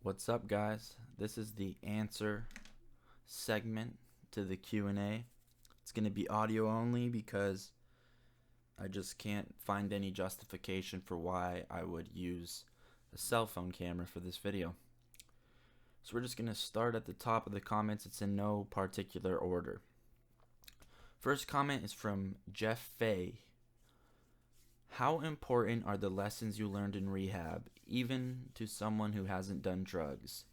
What's up, guys? This is the answer segment to the Q&A. It's going to be audio only because I just can't find any justification for why I would use a cell phone camera for this video. So we're just going to start at the top of the comments. It's in no particular order. First comment is from Jeff Fay. How important are the lessons you learned in rehab, even to someone who hasn't done drugs?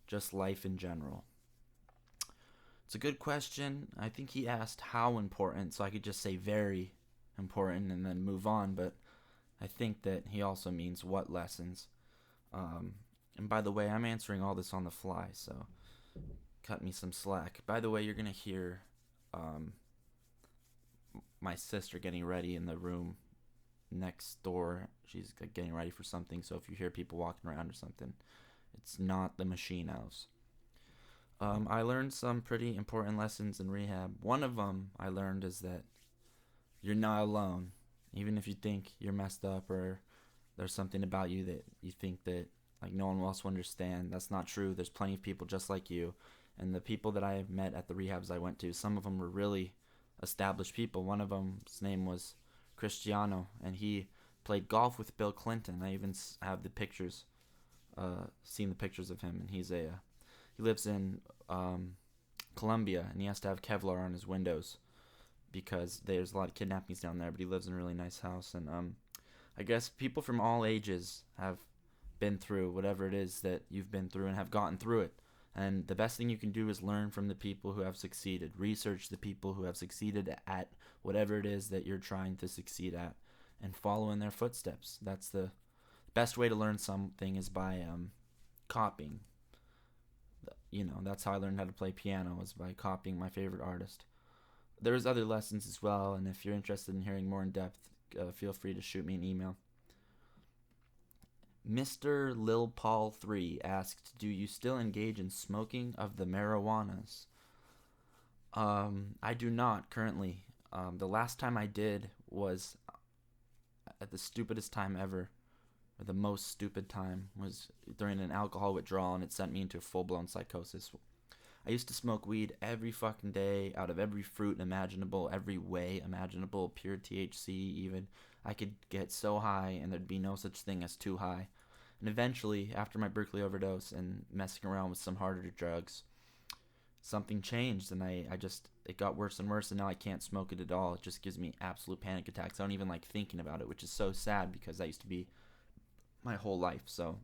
Just life in general. It's a good question. I think he asked how important, so I could just say very important and then move on, but I think that he also means what lessons. And by the way, I'm answering all this on the fly, so cut me some slack. By the way, you're going to hear my sister getting ready in the room next door. She's getting ready for something, so if you hear people walking around or something, it's not the machine house. I learned some pretty important lessons in rehab. One of them I learned is that you're not alone. Even if you think you're messed up or there's something about you that you think that like no one else will understand, that's not true. There's plenty of people just like you. And the people that I have met at the rehabs I went to, some of them were really established people. One of them's name was Cristiano, and he played golf with Bill Clinton. I even have the pictures, seen the pictures of him, and he lives in Colombia, and he has to have Kevlar on his windows because there's a lot of kidnappings down there, but he lives in a really nice house. And I guess people from all ages have been through whatever it is that you've been through and have gotten through it. And the best thing you can do is learn from the people who have succeeded. Research the people who have succeeded at whatever it is that you're trying to succeed at and follow in their footsteps. That's the best way to learn something is by copying. That's how I learned how to play piano, was by copying my favorite artist. There's other lessons as well, and if you're interested in hearing more in depth, feel free to shoot me an email. Mr. Lil Paul 3 asked, do you still engage in smoking of the marijuanas? I do not currently. The last time I did was at the stupidest time ever, or the most stupid time, was during an alcohol withdrawal, and it sent me into a full-blown psychosis. I used to smoke weed every fucking day, out of every fruit imaginable, every way imaginable, pure THC even. I could get so high, and there'd be no such thing as too high. And eventually, after my Berkeley overdose and messing around with some harder drugs, something changed, and it got worse and worse, and now I can't smoke it at all. It just gives me absolute panic attacks. I don't even like thinking about it, which is so sad because that used to be my whole life. So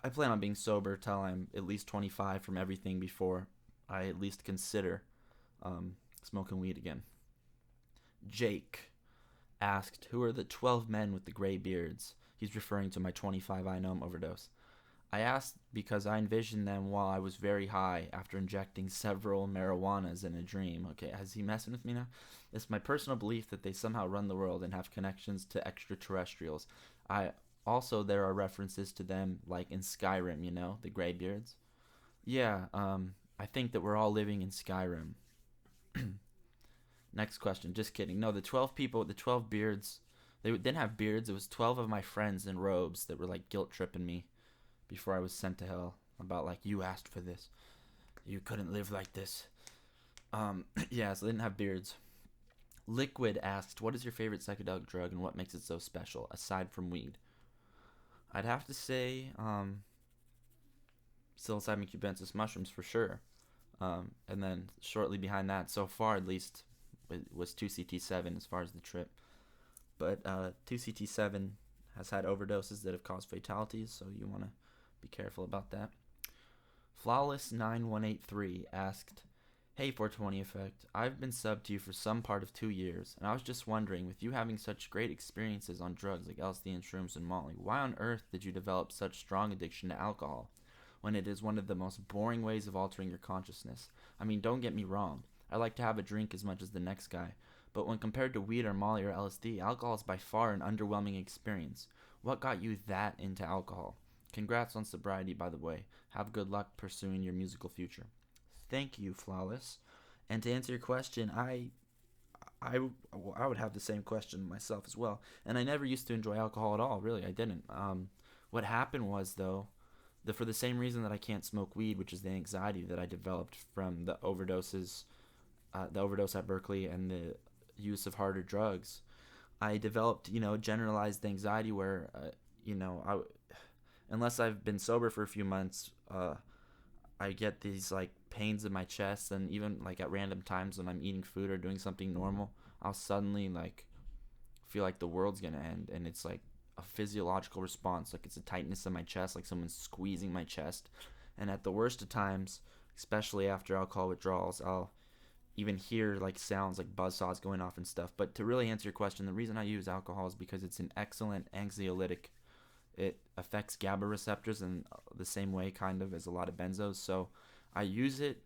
I plan on being sober till I'm at least 25 from everything before I at least consider smoking weed again. Jake asked, who are the 12 men with the gray beards? He's referring to my 25 I Know 'em overdose. I asked because I envisioned them while I was very high after injecting several marijuanas in a dream. Okay, is he messing with me now? It's my personal belief that they somehow run the world and have connections to extraterrestrials. There are references to them like in Skyrim, the Greybeards. Yeah, I think that we're all living in Skyrim. Next question. Just kidding. No, the 12 people with the 12 beards, they didn't have beards. It was 12 of my friends in robes that were like guilt tripping me before I was sent to hell about like, you asked for this. You couldn't live like this. Yeah, so they didn't have beards. Liquid asked, what is your favorite psychedelic drug and what makes it so special, aside from weed? I'd have to say psilocybin cubensis mushrooms for sure. And then shortly behind that, so far at least, was 2CT7 as far as the trip. But 2CT7 has had overdoses that have caused fatalities, so you want to be careful about that. Flawless9183 asked, hey 420 Effect, I've been subbed to you for some part of 2 years, and I was just wondering, with you having such great experiences on drugs like LSD and shrooms and Molly, why on earth did you develop such strong addiction to alcohol, when it is one of the most boring ways of altering your consciousness? I mean, don't get me wrong, I like to have a drink as much as the next guy, but when compared to weed or Molly or LSD, alcohol is by far an underwhelming experience. What got you that into alcohol? Congrats on sobriety, by the way. Have good luck pursuing your musical future. Thank you, Flawless. And to answer your question, I would have the same question myself as well. And I never used to enjoy alcohol at all, really. I didn't. What happened was, though, For the same reason that I can't smoke weed, which is the anxiety that I developed from the overdose at Berkeley and the use of harder drugs. I developed, generalized anxiety where, unless I've been sober for a few months, I get these like pains in my chest, and even like at random times when I'm eating food or doing something normal, I'll suddenly like feel like the world's gonna end, and it's like a physiological response, like it's a tightness in my chest, like someone's squeezing my chest. And at the worst of times, especially after alcohol withdrawals, I'll even hear like sounds like buzzsaws going off and stuff. But to really answer your question, the reason I use alcohol is because it's an excellent anxiolytic. It affects GABA receptors in the same way, kind of, as a lot of benzos. So I use it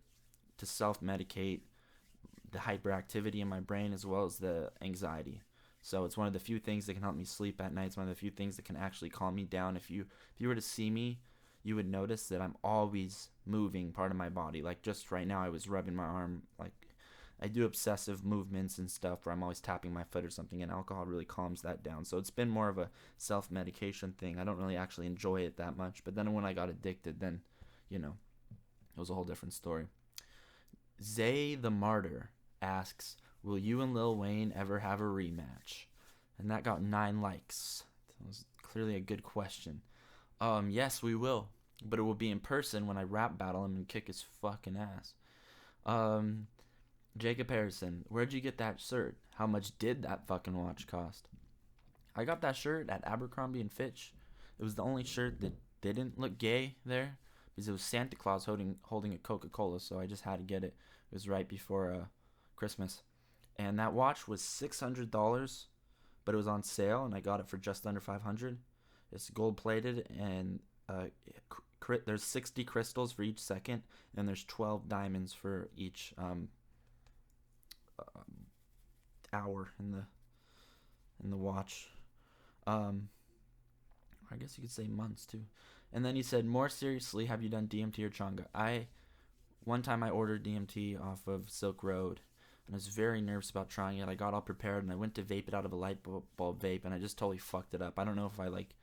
to self medicate the hyperactivity in my brain as well as the anxiety. So it's one of the few things that can help me sleep at night. It's one of the few things that can actually calm me down. If you were to see me, you would notice that I'm always moving part of my body. Like just right now, I was rubbing my arm. Like I do obsessive movements and stuff where I'm always tapping my foot or something, and alcohol really calms that down. So it's been more of a self-medication thing. I don't really actually enjoy it that much. But then when I got addicted, then, it was a whole different story. Zay the Martyr asks, will you and Lil Wayne ever have a rematch? And that got 9 likes. That was clearly a good question. Yes, we will. But it will be in person when I rap battle him and kick his fucking ass. Jacob Harrison, where'd you get that shirt? How much did that fucking watch cost? I got that shirt at Abercrombie and Fitch. It was the only shirt that didn't look gay there because it was Santa Claus holding a Coca-Cola, so I just had to get it. It was right before Christmas. And that watch was $600, but it was on sale, and I got it for just under $500. It's gold-plated, and there's 60 crystals for each second, and there's 12 diamonds for each hour in the watch. I guess you could say months too. And then he said, more seriously, have you done DMT or Changa? One time I ordered DMT off of Silk Road, and I was very nervous about trying it. I got all prepared, and I went to vape it out of a light bulb vape, and I just totally fucked it up. I don't know if I like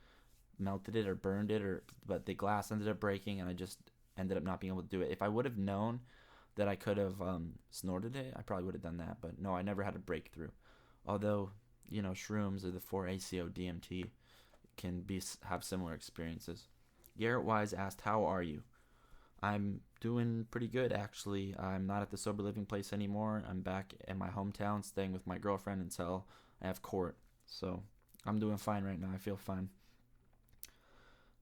melted it or burned it, but the glass ended up breaking, and I just ended up not being able to do it. If I would have known that I could have snorted it, I probably would have done that. But no, I never had a breakthrough. Although, shrooms or the 4-ACO DMT can have similar experiences. Garrett Wise asked, how are you? I'm doing pretty good, actually. I'm not at the sober living place anymore. I'm back in my hometown staying with my girlfriend until I have court. So I'm doing fine right now. I feel fine.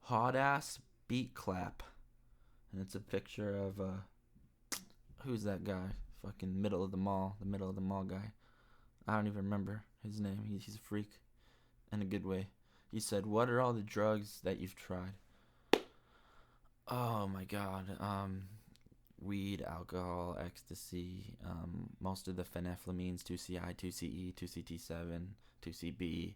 Hot ass beat clap. And it's a picture of who's that guy? Fucking middle of the mall guy. I don't even remember his name. He's a freak in a good way. He said, what are all the drugs that you've tried? Oh my god. Weed, alcohol, ecstasy, most of the phenethylamines, 2CI, 2CE, 2CT7, 2CB,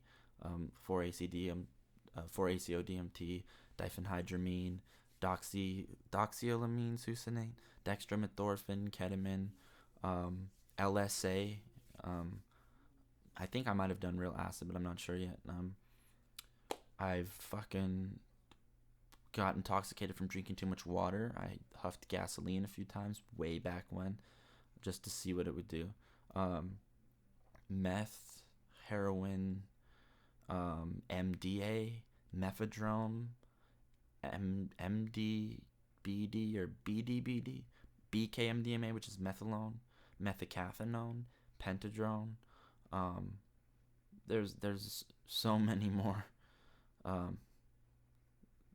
4-ACO DMT, diphenhydramine, doxylamine, succinate, dextromethorphan, ketamine, LSA. I think I might have done real acid, but I'm not sure yet. I've fucking got intoxicated from drinking too much water. I huffed gasoline a few times way back when, just to see what it would do. Meth, heroin, MDA, mephedrone, MDBD or BDBD, BKMDMA, which is methylone, methicathinone, pentadrone. There's so many more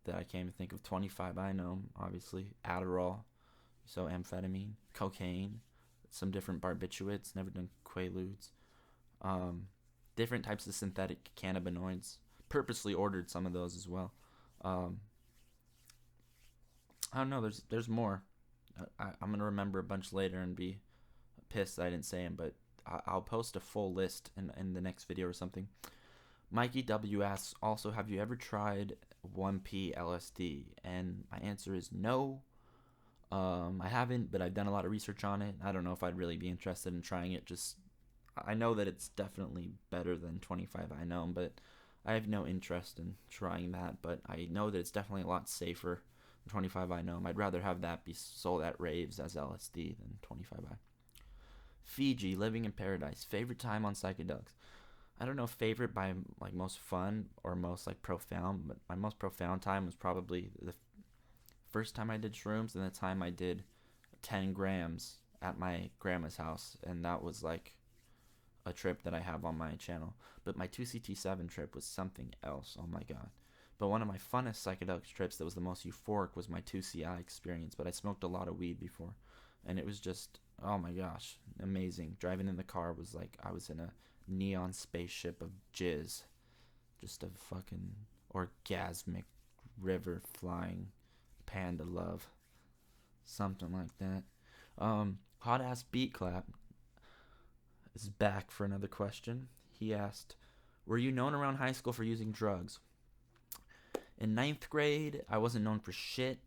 that I can't even think of. 25-I-Nome, obviously, Adderall, so amphetamine, cocaine, some different barbiturates, never done quaaludes, different types of synthetic cannabinoids, purposely ordered some of those as well. I don't know, there's more. I'm gonna remember a bunch later and be pissed I didn't say them, but I'll post a full list in the next video or something. Mikey W asks, also, have you ever tried 1P LSD? And my answer is no. I haven't, but I've done a lot of research on it. I don't know if I'd really be interested in trying it. I know that it's definitely better than 25-I-Nome, but I have no interest in trying that. But I know that it's definitely a lot safer 25i gnome. I'd rather have that be sold at raves as LSD than 25i. Fiji, living in paradise. Favorite time on psychedelics. I don't know favorite by like most fun or most like profound, but my most profound time was probably the first time I did shrooms and the time I did 10 grams at my grandma's house, and that was like a trip that I have on my channel. But my 2CT7 trip was something else. Oh my god. But one of my funnest psychedelic trips that was the most euphoric was my 2CI experience. But I smoked a lot of weed before, and it was just, oh my gosh, amazing. Driving in the car was like I was in a neon spaceship of jizz. Just a fucking orgasmic river flying panda love. Something like that. Hot ass beat clap is back for another question. He asked, were you known around high school for using drugs? In ninth grade, I wasn't known for shit.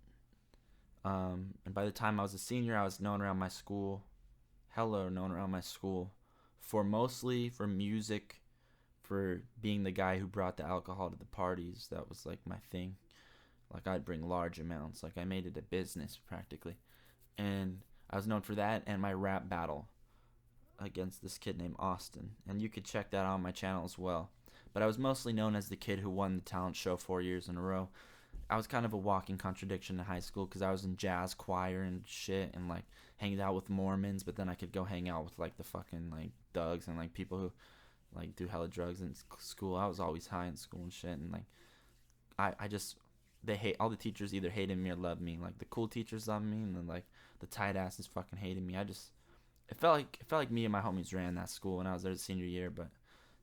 And by the time I was a senior, I was known around my school, hella known around my school, for mostly for music, for being the guy who brought the alcohol to the parties. That was like my thing. Like I'd bring large amounts. Like I made it a business practically. And I was known for that and my rap battle against this kid named Austin. And you could check that out on my channel as well. But I was mostly known as the kid who won the talent show 4 years in a row. I was kind of a walking contradiction in high school because I was in jazz choir and shit and like hanging out with Mormons, but then I could go hang out with like the fucking like thugs and like people who like do hella drugs in school. I was always high in school and shit, and like I just, they hate, all the teachers either hated me or loved me. Like the cool teachers loved me, and then like the tight asses fucking hated me. It felt like me and my homies ran that school when I was there the senior year, but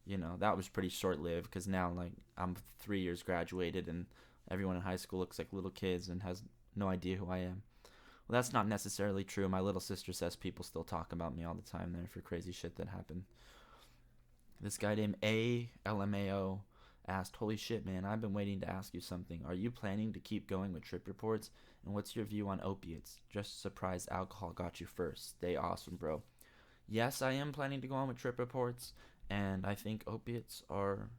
you know that was pretty short lived because now like I'm 3 years graduated and everyone in high school looks like little kids and has no idea who I am. Well, that's not necessarily true. My little sister says people still talk about me all the time there for crazy shit that happened. This guy named ALMAO asked, holy shit, man, I've been waiting to ask you something. Are you planning to keep going with trip reports? And what's your view on opiates? Just surprised alcohol got you first. Stay awesome, bro. Yes, I am planning to go on with trip reports, and I think opiates are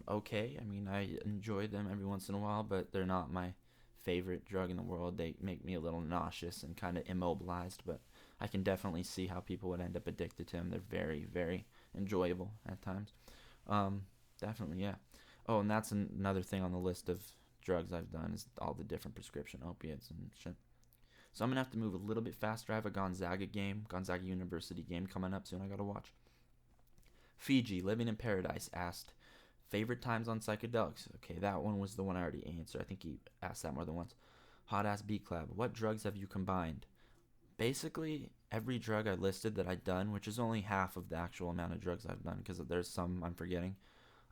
okay. I mean, I enjoy them every once in a while, but they're not my favorite drug in the world. They make me a little nauseous and kind of immobilized, but I can definitely see how people would end up addicted to them. They're very, very enjoyable at times. Definitely, yeah. Oh, and that's another thing on the list of drugs I've done is all the different prescription opiates and shit. So I'm gonna have to move a little bit faster. I have a Gonzaga University game coming up soon. I gotta watch. Fiji, living in paradise, asked, favorite times on psychedelics. Okay, that one was the one I already answered. I think he asked that more than once. Hot ass B Club. What drugs have you combined? Basically, every drug I listed that I'd done, which is only half of the actual amount of drugs I've done, because there's some I'm forgetting.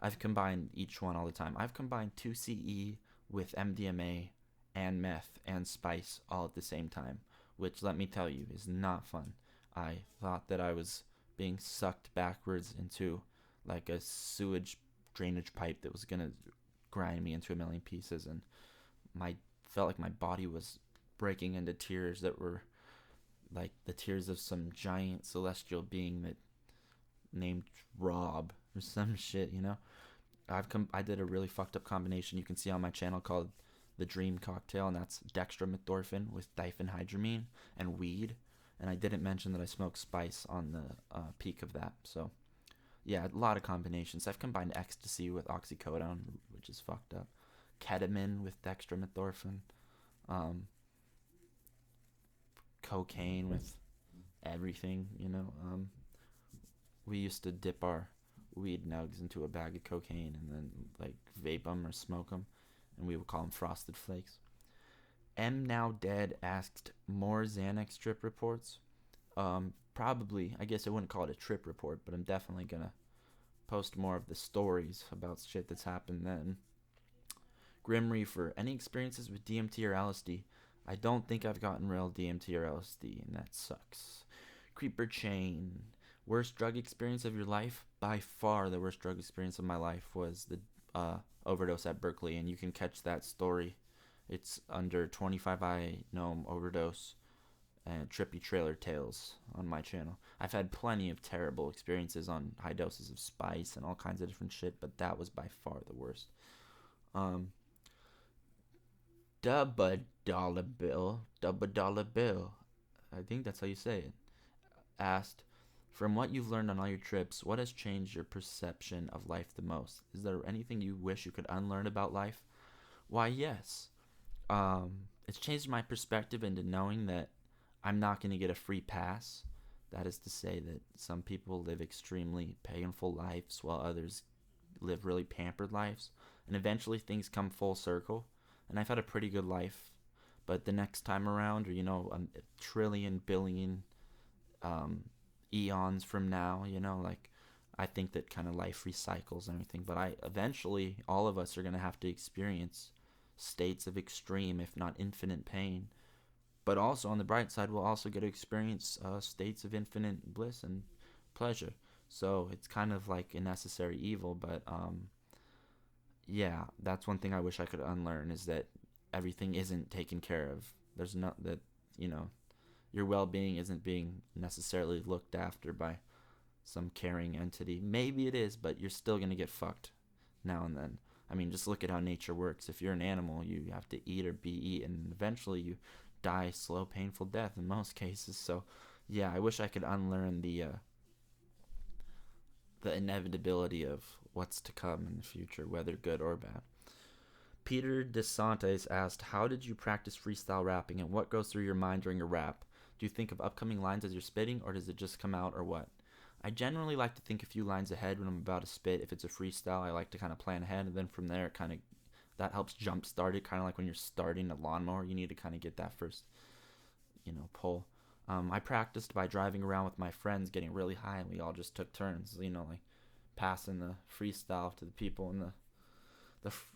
I've combined each one all the time. I've combined 2CE with MDMA and meth and spice all at the same time, which, let me tell you, is not fun. I thought that I was being sucked backwards into like a sewage drainage pipe that was gonna grind me into a million pieces, and felt like my body was breaking into tears that were like the tears of some giant celestial being that named Rob or some shit, you know. I did a really fucked up combination you can see on my channel called the Dream Cocktail, and that's dextromethorphan with diphenhydramine and weed. And I didn't mention that I smoked spice on the peak of that. So yeah, a lot of combinations. I've combined ecstasy with oxycodone, which is fucked up. Ketamine with dextromethorphan. Cocaine with everything, you know. We used to dip our weed nugs into a bag of cocaine and then like vape them or smoke them, and we would call them frosted flakes. M Now Dead asked, more Xanax trip reports. Probably. I guess I wouldn't call it a trip report, but I'm definitely gonna post more of the stories about shit that's happened then. Grim Reaper, any experiences with DMT or LSD? I don't think I've gotten real DMT or LSD, and that sucks. Creeper Chain, worst drug experience of your life? By far the worst drug experience of my life was the overdose at Berkeley, and you can catch that story. It's under 25i gnome overdose and trippy trailer tales on my channel. I've had plenty of terrible experiences on high doses of spice and all kinds of different shit, but that was by far the worst. Dubba Dollar Bill, I think that's how you say it, asked, from what you've learned on all your trips, what has changed your perception of life the most? Is there anything you wish you could unlearn about life? Why, yes. It's changed my perspective into knowing that I'm not going to get a free pass. That is to say that some people live extremely painful lives while others live really pampered lives. And eventually things come full circle. And I've had a pretty good life. But the next time around, or, a trillion, billion um, eons from now, like, I think that kind of life recycles and everything. But eventually, all of us are going to have to experience states of extreme, if not infinite pain. But also, on the bright side, we'll also get to experience states of infinite bliss and pleasure. So it's kind of like a necessary evil. But yeah, that's one thing I wish I could unlearn, is that everything isn't taken care of. There's not that, you know, your well-being isn't being necessarily looked after by some caring entity. Maybe it is, but you're still going to get fucked now and then. I mean, just look at how nature works. If you're an animal, you have to eat or be eaten, and eventually you die a slow, painful death in most cases. So, yeah, I wish I could unlearn the inevitability of what's to come in the future, whether good or bad. Peter DeSantis asked, how did you practice freestyle rapping, and what goes through your mind during a rap? Do you think of upcoming lines as you're spitting, or does it just come out, or what? I generally like to think a few lines ahead when I'm about to spit. If it's a freestyle, I like to kind of plan ahead, and then from there, that helps jumpstart it. Kind of like when you're starting a lawnmower, you need to kind of get that first, pull. I practiced by driving around with my friends, getting really high, and we all just took turns, like passing the freestyle to the people in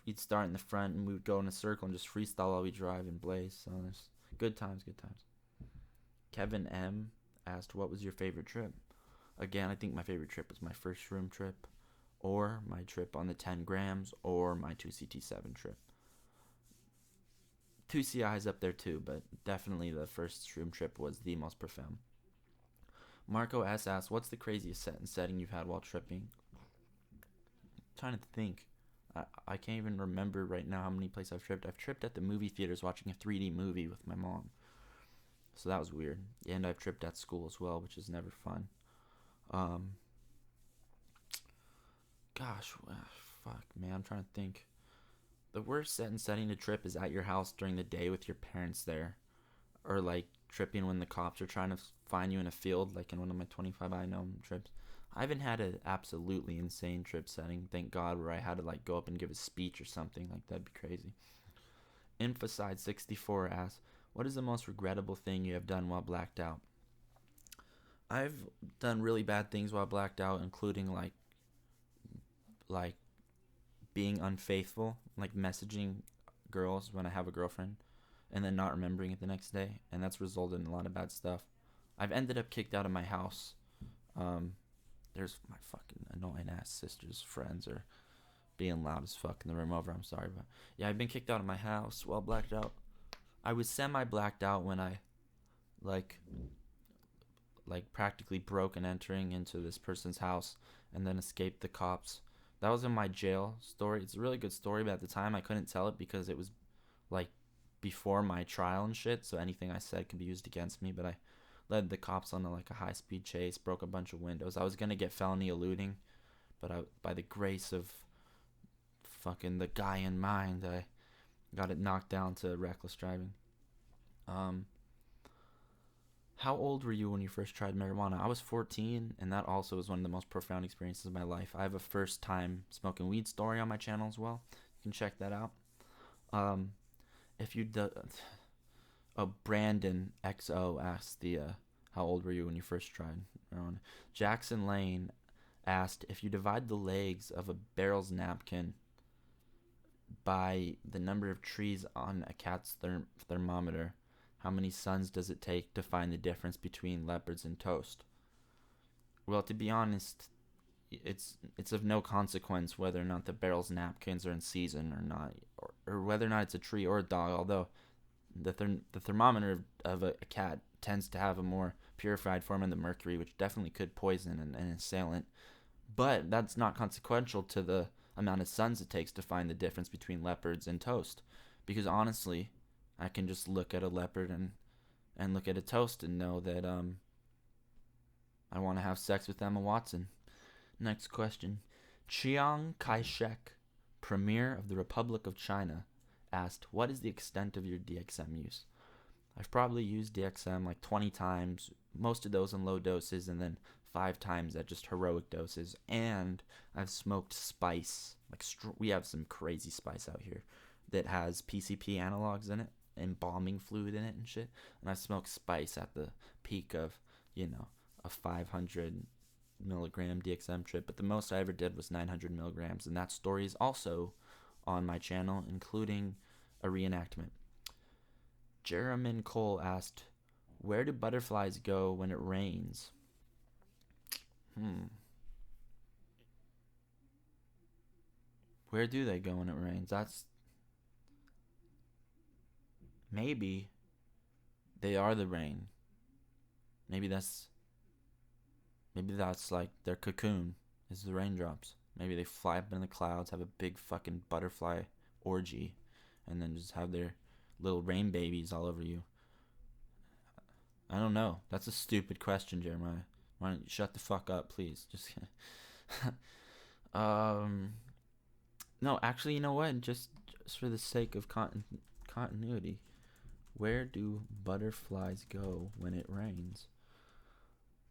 we'd start in the front and we would go in a circle and just freestyle while we drive and blaze. So there's good times, good times. Kevin M asked, what was your favorite trip? Again, I think my favorite trip was my first room trip, or my trip on the 10 grams, or my 2CT7 trip. 2CI is up there too, but definitely the first room trip was the most profound. Marco S asked, what's the craziest set and setting you've had while tripping? I'm trying to think. I can't even remember right now how many places I've tripped. I've tripped at the movie theaters watching a 3D movie with my mom. So that was weird. And I've tripped at school as well, which is never fun. Fuck, man, I'm trying to think. The worst set and setting to trip is at your house during the day with your parents there. Or like tripping when the cops are trying to find you in a field, like in one of my 25 I know trips. I haven't had an absolutely insane trip setting, thank God, where I had to like go up and give a speech or something. Like, that'd be crazy. Infoside64 asks, what is the most regrettable thing you have done while blacked out? I've done really bad things while blacked out, including like being unfaithful, like messaging girls when I have a girlfriend, and then not remembering it the next day, and that's resulted in a lot of bad stuff. I've ended up kicked out of my house. There's my fucking annoying ass sister's friends are being loud as fuck in the room over. I'm sorry, but yeah, I've been kicked out of my house while blacked out. I was semi blacked out when I like practically broke and entering into this person's house and then escaped the cops. That was in my jail story. It's a really good story, but at the time I couldn't tell it because it was like before my trial and shit, so anything I said could be used against me. But I led the cops on a high-speed chase, broke a bunch of windows. I was gonna get felony eluding, but by the grace of fucking the guy in mind, I got it knocked down to reckless driving. How old were you when you first tried marijuana? I was 14, and that also was one of the most profound experiences of my life. I have a first time smoking weed story on my channel as well. You can check that out. If you Brandon XO asked how old were you when you first tried marijuana? Jackson Lane asked, if you divide the legs of a barrel's napkin by the number of trees on a cat's thermometer, how many suns does it take to find the difference between leopards and toast? Well, to be honest, it's of no consequence whether or not the barrel's napkins are in season or not, or whether or not it's a tree or a dog, although the thermometer of a cat tends to have a more purified form of the mercury, which definitely could poison an assailant. But that's not consequential to the amount of suns it takes to find the difference between leopards and toast. Because honestly, I can just look at a leopard and look at a toast and know that I want to have sex with Emma Watson. Next question. Chiang Kai shek, Premier of the Republic of China, asked, what is the extent of your DXM use? I've probably used DXM like 20 times, most of those in low doses, and then 5 times at just heroic doses. And I've smoked spice. We have some crazy spice out here that has PCP analogs in it, embalming fluid in it and shit. And I smoked spice at the peak of, a 500 milligram DXM trip. But the most I ever did was 900 milligrams. And that story is also on my channel, including a reenactment. Jeremy Cole asked, where do butterflies go when it rains? Where do they go when it rains? Maybe they are the rain. Maybe that's like their cocoon is the raindrops. Maybe they fly up in the clouds, have a big fucking butterfly orgy, and then just have their little rain babies all over you. I don't know. That's a stupid question, Jeremiah. Why don't you shut the fuck up, please? Just no, actually, you know what? Just for the sake of continuity, where do butterflies go when it rains?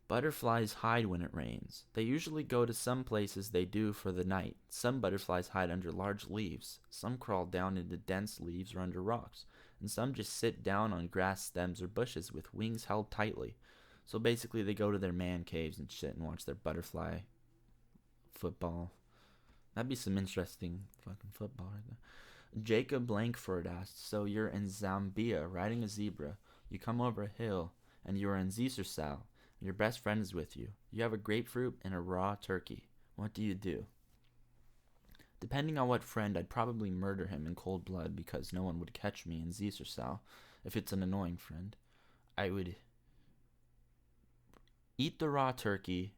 Butterflies hide when it rains. They usually go to some places they do for the night. Some butterflies hide under large leaves. Some crawl down into dense leaves or under rocks. And some just sit down on grass stems or bushes with wings held tightly. So basically they go to their man caves and shit and watch their butterfly football. That'd be some interesting fucking football right there. Jacob Blankford asked, so you're in Zambia riding a zebra. You come over a hill and you are in Zeesersau. Your best friend is with you. You have a grapefruit and a raw turkey. What do you do? Depending on what friend, I'd probably murder him in cold blood because no one would catch me in Zeesersau if it's an annoying friend. I would eat the raw turkey.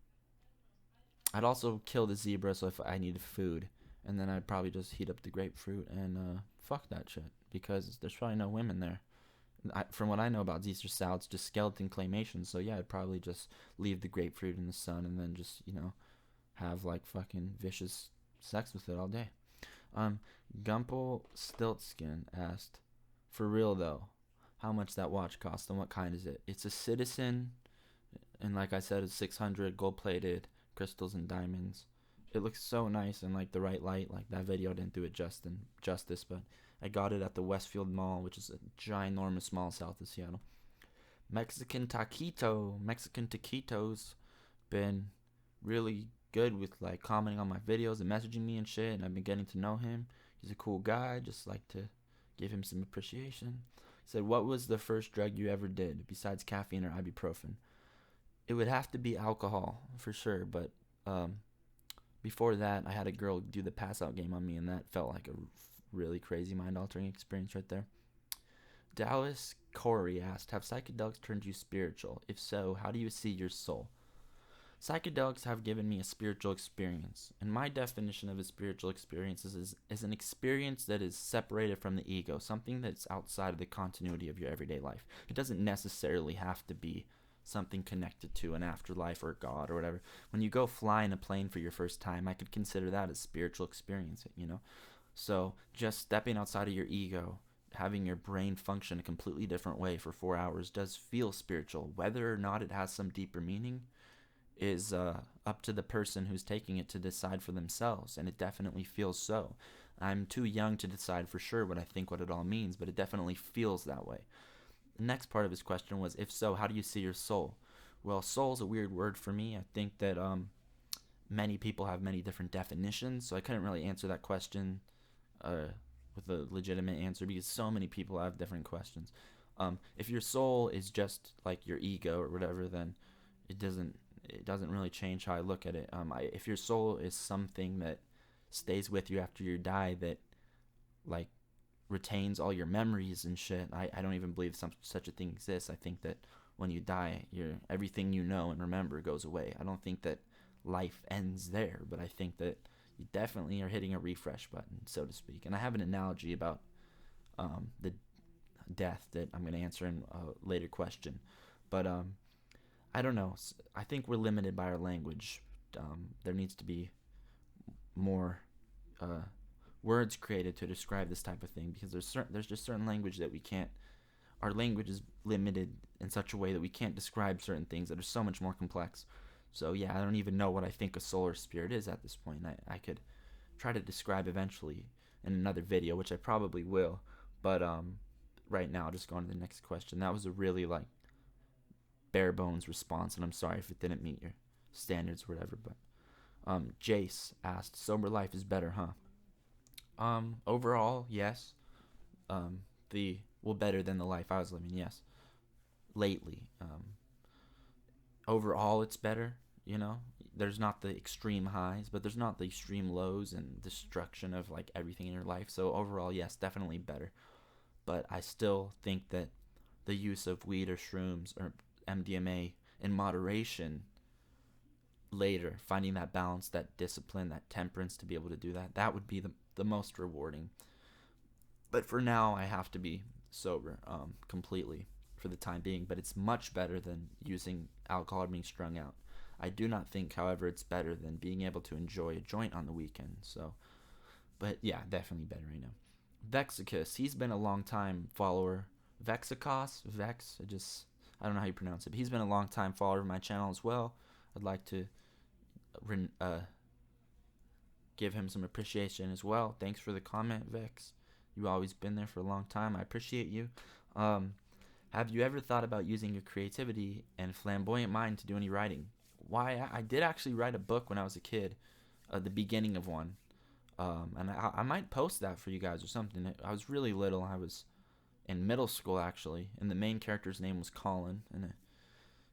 I'd also kill the zebra so if I needed food. And then I'd probably just heat up the grapefruit and fuck that shit because there's probably no women there. From what I know about Zeesersau, it's just skeleton claymation. So yeah, I'd probably just leave the grapefruit in the sun and then just, have like fucking vicious sex with it all day. Gumple Stiltskin asked, for real though, how much that watch cost and what kind is it? It's a Citizen, and like I said, it's 600 gold plated crystals and diamonds. It looks so nice in like the right light. Like that video didn't do it justice, but I got it at the Westfield Mall, which is a ginormous mall south of Seattle. Mexican Taquitos been really good with like commenting on my videos and messaging me and shit, and I've been getting to know him. He's a cool guy. Just like to give him some appreciation. He said, what was the first drug you ever did besides caffeine or ibuprofen? It would have to be alcohol for sure, but before that, I had a girl do the pass out game on me, and that felt like a really crazy mind altering experience right there. Dallas Corey asked, have psychedelics turned you spiritual? If so, how do you see your soul? Psychedelics have given me a spiritual experience, and my definition of a spiritual experience is an experience that is separated from the ego, something that's outside of the continuity of your everyday life. It doesn't necessarily have to be something connected to an afterlife or God or whatever. When you go fly in a plane for your first time, I could consider that a spiritual experience, So just stepping outside of your ego, having your brain function a completely different way for 4 hours does feel spiritual. Whether or not it has some deeper meaning is up to the person who's taking it to decide for themselves, and it definitely feels so. I'm too young to decide for sure what it all means, but it definitely feels that way. The next part of his question was, if so, how do you see your soul? Well, soul's a weird word for me. I think that many people have many different definitions, so I couldn't really answer that question with a legitimate answer because so many people have different questions. If your soul is just like your ego or whatever, then it doesn't really change how I look at it. If your soul is something that stays with you after you die, that like retains all your memories and shit, I don't even believe such a thing exists. I think that when you die, everything you know and remember goes away. I don't think that life ends there, but I think that you definitely are hitting a refresh button, so to speak. And I have an analogy about the death that I'm going to answer in a later question. But I don't know. I think we're limited by our language. There needs to be more words created to describe this type of thing, because there's just certain language that we can't. Our language is limited in such a way that we can't describe certain things that are so much more complex. So yeah, I don't even know what I think a solar spirit is at this point. I could try to describe eventually in another video, which I probably will. But right now, just going to the next question. That was a really like bare bones response, and I'm sorry if it didn't meet your standards or whatever. But Jace asked, "Sober life is better, huh?" Overall, yes. The better than the life I was living, yes. Lately, overall, it's better. You know, there's not the extreme highs, but there's not the extreme lows and destruction of like everything in your life. So overall, yes, definitely better. But I still think that the use of weed or shrooms or MDMA in moderation later, finding that balance, that discipline, that temperance to be able to do that, that would be the most rewarding. But for now, I have to be sober completely for the time being. But it's much better than using alcohol or being strung out. I do not think, however, it's better than being able to enjoy a joint on the weekend. So, but yeah, definitely better right now. Vexicus, he's been a long time follower. Vexicos, I don't know how you pronounce it, but he's been a long time follower of my channel as well. I'd like to give him some appreciation as well. Thanks for the comment, Vex. You've always been there for a long time. I appreciate you. Have you ever thought about using your creativity and flamboyant mind to do any writing? Why, I did actually write a book when I was a kid, the beginning of one. And I might post that for you guys or something. I was really little. I was in middle school, actually, and the main character's name was Colin. And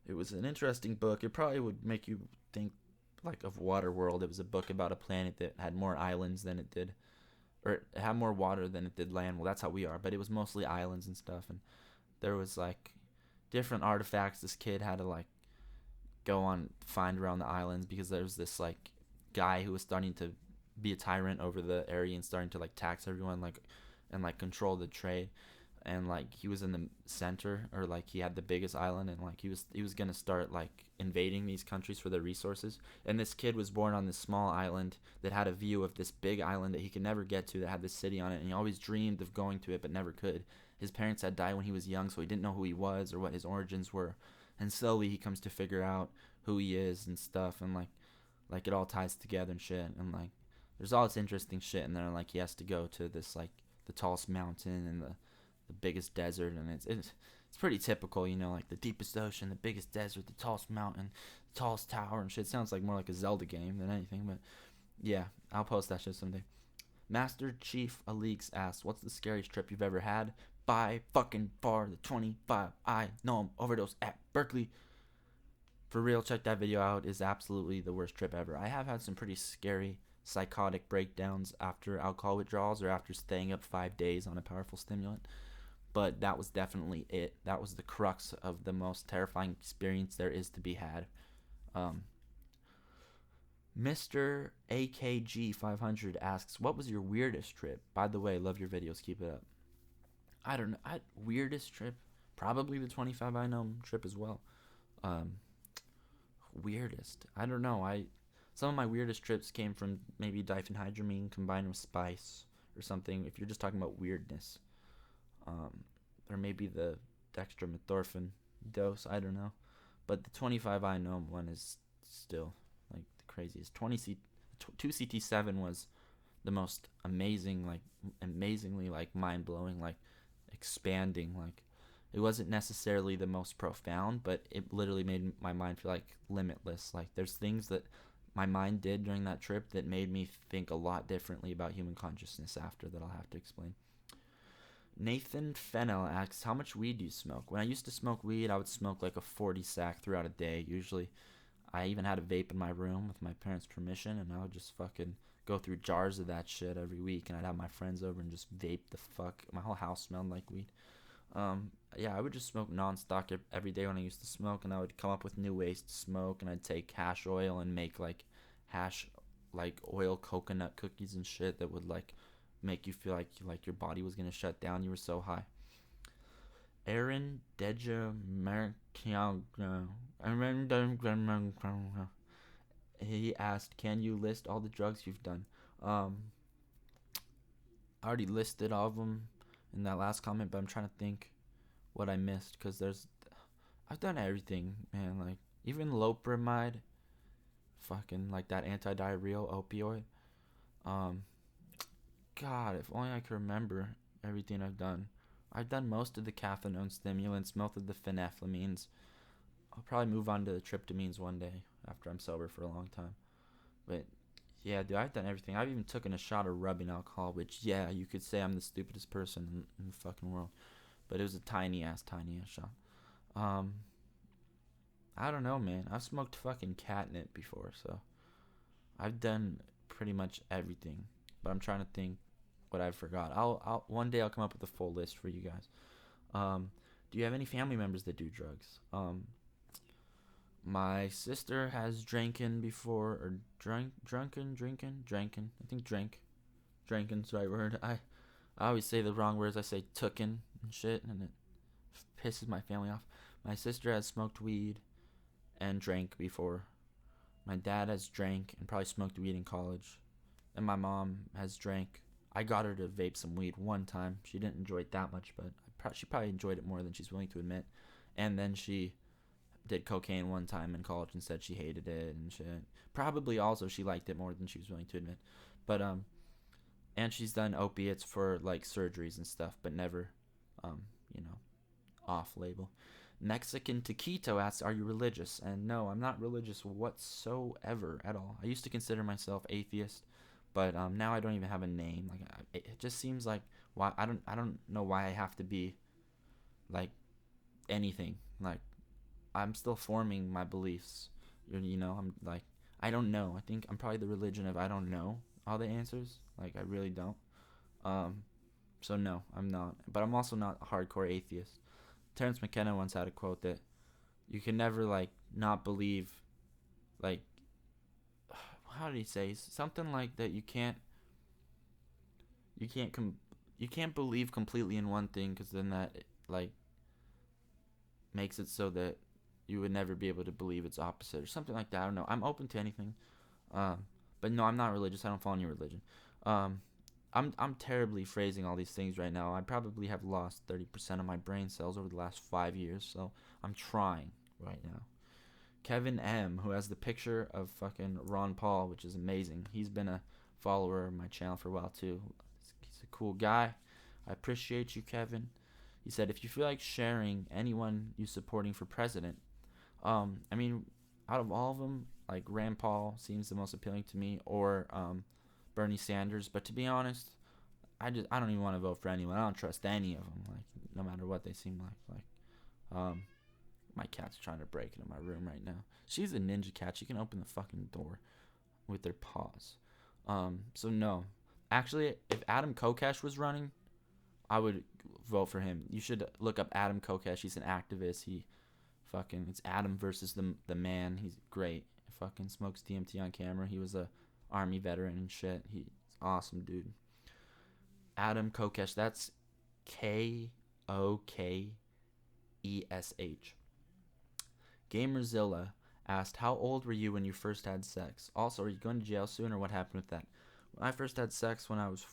it was an interesting book. It probably would make you think like of Waterworld. It was a book about a planet that had more islands than it did, or it had more water than it did land. Well, that's how we are, but it was mostly islands and stuff. And there was like different artifacts this kid had to like go on find around the islands, because there was this like guy who was starting to be a tyrant over the area and starting to like tax everyone, like, and like control the trade. And like he was in the center, or like he had the biggest island, and like he was gonna start like invading these countries for their resources. And this kid was born on this small island that had a view of this big island that he could never get to, that had this city on it, and he always dreamed of going to it but never could. His parents had died when he was young, so he didn't know who he was or what his origins were. And slowly he comes to figure out who he is and stuff, and like it all ties together and shit. And like there's all this interesting shit, and then like he has to go to this like the tallest mountain and the biggest desert, and it's pretty typical, you know, like the deepest ocean, the biggest desert, the tallest mountain, the tallest tower and shit. It sounds like more like a Zelda game than anything, but yeah, I'll post that shit someday. Master Chief Aleeks asks, "What's the scariest trip you've ever had?" By fucking far, the 25 I know him overdose at Berkeley. For real, check that video out. It's absolutely the worst trip ever. I have had some pretty scary psychotic breakdowns after alcohol withdrawals or after staying up 5 days on a powerful stimulant. But that was definitely it. That was the crux of the most terrifying experience there is to be had. Mr. AKG500 asks, "What was your weirdest trip?" By the way, love your videos. Keep it up. I don't know. Weirdest trip? Probably the 25 I know trip as well. Weirdest? I don't know. Some of my weirdest trips came from maybe diphenhydramine combined with spice or something, if you're just talking about weirdness. Or maybe the dextromethorphan dose, I don't know. But the 25 I know one is still like the craziest. 2CT7 was the most amazingly like mind-blowing, like expanding. Like it wasn't necessarily the most profound, but it literally made my mind feel like limitless. Like there's things that my mind did during that trip that made me think a lot differently about human consciousness after, that I'll have to explain. Nathan Fennell asks, "How much weed do you smoke?" When I used to smoke weed, I would smoke like a 40 sack throughout a day. Usually, I even had a vape in my room with my parents' permission, and I would just fucking go through jars of that shit every week, and I'd have my friends over and just vape the fuck. My whole house smelled like weed. Yeah, I would just smoke non-stop every day when I used to smoke, and I would come up with new ways to smoke, and I'd take hash oil and make like hash like oil coconut cookies and shit that would like make you feel like your body was gonna shut down. You were so high. Aaron Deja Marciano. He asked, "Can you list all the drugs you've done?" Um, I already listed all of them in that last comment, but I'm trying to think what I missed because I've done everything, man. Like even loperamide, fucking like that anti-diarrheal opioid. Um, God, if only I could remember everything I've done. I've done most of the cathinone stimulants, most of the phenethylamines. I'll probably move on to the tryptamines one day after I'm sober for a long time. But yeah, dude, I've done everything. I've even taken a shot of rubbing alcohol, which yeah, you could say I'm the stupidest person in the fucking world. But it was a tiny ass shot. Um, I don't know, man. I've smoked fucking catnip before, so I've done pretty much everything. But I'm trying to think what I forgot. I'll one day I'll come up with a full list for you guys. Do you have any family members that do drugs? My sister has drinking before, or drinking. I think drinking's the right word. I always say the wrong words. I say tookin' and shit, and it pisses my family off. My sister has smoked weed and drank before. My dad has drank and probably smoked weed in college. And my mom has drank. I got her to vape some weed one time. She didn't enjoy it that much, but she probably enjoyed it more than she's willing to admit. And then she did cocaine one time in college and said she hated it and shit. Probably also she liked it more than she was willing to admit. But and she's done opiates for like surgeries and stuff, but never um, you know, off label. Mexican Taquito asks, "Are you religious?" And no, I'm not religious whatsoever at all. I used to consider myself atheist, but now I don't even have a name. Like it just seems like why I don't know why I have to be like anything. Like I'm still forming my beliefs. I'm like I don't know. I think I'm probably the religion of I don't know all the answers. Like I really don't. Um, so no, I'm not. But I'm also not a hardcore atheist. Terrence McKenna once had a quote that you can never like not believe like how did he say something like that you can't you can't believe completely in one thing because then that like makes it so that you would never be able to believe its opposite or something like that. I don't know. I'm open to anything. Um, but no, I'm not religious. I don't follow any religion. Um, I'm terribly phrasing all these things right now. I probably have lost 30% of my brain cells over the last 5 years, so I'm trying right now. Kevin M, who has the picture of fucking Ron Paul, which is amazing. He's been a follower of my channel for a while too. He's a cool guy. I appreciate you, Kevin. He said, if you feel like sharing anyone you supporting for president, I mean, out of all of them, like Rand Paul seems the most appealing to me, or Bernie Sanders. But to be honest, I don't even want to vote for anyone. I don't trust any of them. Like no matter what they seem like. My cat's trying to break into my room right now. She's a ninja cat. She can open the fucking door with their paws. So no, actually, if Adam Kokesh was running, I would vote for him. You should look up Adam Kokesh. He's an activist. It's Adam versus the man. He's great. He fucking smokes DMT on camera. He was a army veteran and shit. He's awesome, dude. Adam Kokesh. That's Kokesh. Gamerzilla asked, "How old were you when you first had sex? Also, are you going to jail soon, or what happened with that?" When I first had sex, when I was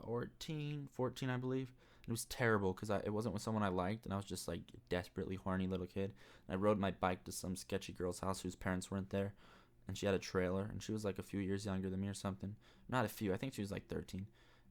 14, I believe. It was terrible because it wasn't with someone I liked, and I was just like a desperately horny little kid. And I rode my bike to some sketchy girl's house whose parents weren't there, and she had a trailer, and she was like a few years younger than me or something. Not a few, I think she was like 13.